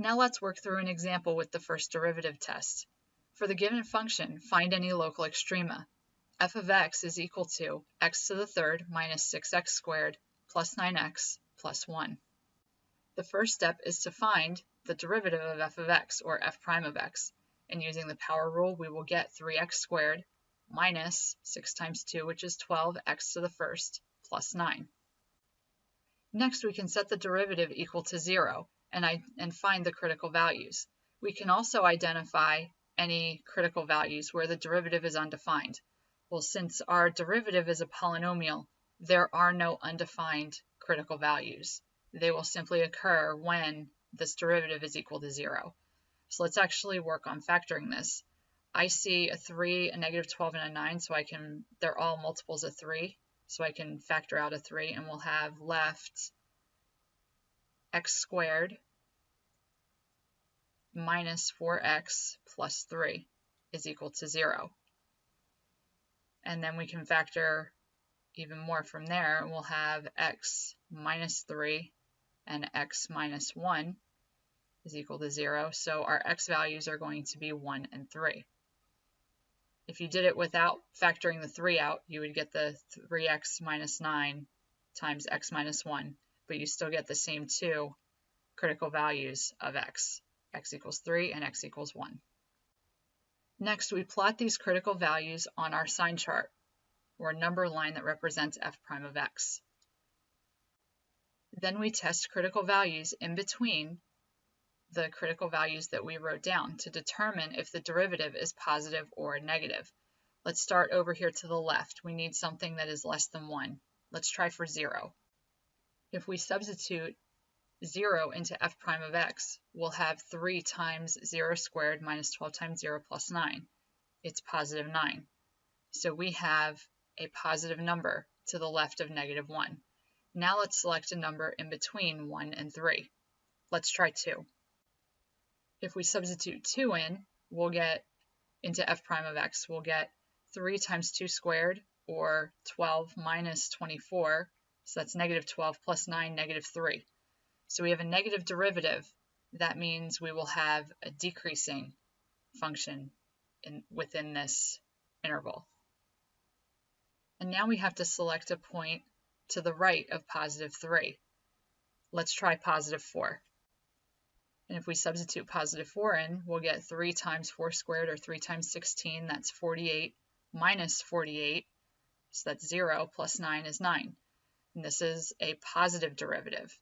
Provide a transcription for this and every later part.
Now let's work through an example with the first derivative test. For the given function, find any local extrema. F of x is equal to x to the third minus 6x squared plus 9x plus 1. The first step is to find the derivative of f of x, or f prime of x. And using the power rule, we will get 3x squared minus 6 times 2, which is 12x to the first, plus 9. Next, we can set the derivative equal to 0 and find the critical values. We can also identify any critical values where the derivative is undefined. Well, since our derivative is a polynomial, there are no undefined critical values. They will simply occur when this derivative is equal to 0. So let's actually work on factoring this. I see a 3, a negative 12, and a 9, so they're all multiples of 3, so I can factor out a 3, and we'll have left x squared minus 4x plus 3 is equal to 0. And then we can factor even more from there, and we'll have x minus 3 and x minus 1 is equal to 0. So our x values are going to be 1 and 3. If you did it without factoring the 3 out, you would get the 3x minus 9 times x minus 1, but you still get the same two critical values of x. X equals 3 and x equals 1. Next, we plot these critical values on our sign chart, or number line that represents f prime of x. Then we test critical values in between the critical values that we wrote down to determine if the derivative is positive or negative. Let's start over here to the left. We need something that is less than 1. Let's try for 0. If we substitute 0 into f prime of x, we'll have 3 times 0 squared minus 12 times 0 plus 9. It's positive 9. So we have a positive number to the left of negative 1. Now let's select a number in between 1 and 3. Let's try 2. If we substitute 2 in, we'll get into f prime of x, we'll get 3 times 2 squared, or 12 minus 24, so that's negative 12 plus 9, negative 3. So we have a negative derivative. That means we will have a decreasing function within this interval. And now we have to select a point to the right of positive 3. Let's try positive 4. And if we substitute positive 4 in, we'll get 3 times 4 squared, or 3 times 16, that's 48, minus 48, so that's 0, plus 9 is 9. And this is a positive derivative.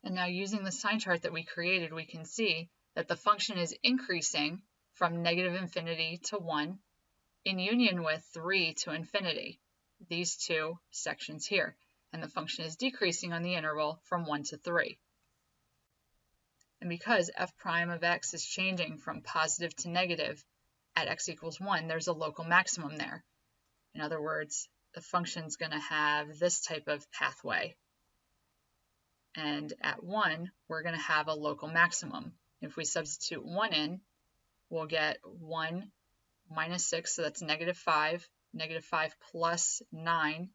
And now using the sign chart that we created, we can see that the function is increasing from negative infinity to 1 in union with 3 to infinity, these two sections here. And the function is decreasing on the interval from 1 to 3. And because f prime of x is changing from positive to negative at x equals 1, there's a local maximum there. In other words, the function's going to have this type of pathway. And at 1, we're going to have a local maximum. If we substitute 1 in, we'll get 1 minus 6, so that's negative 5. Negative 5 plus 9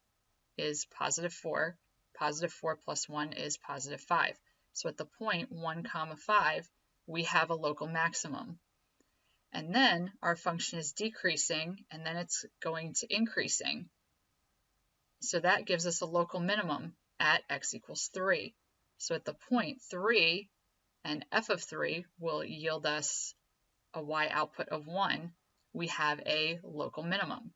is positive 4. Positive 4 plus 1 is positive 5. So at the point 1, 5, we have a local maximum. And then our function is decreasing, and then it's going to increasing. So that gives us a local minimum at x equals 3. So at the point 3, and f of 3 will yield us a y output of 1, we have a local minimum.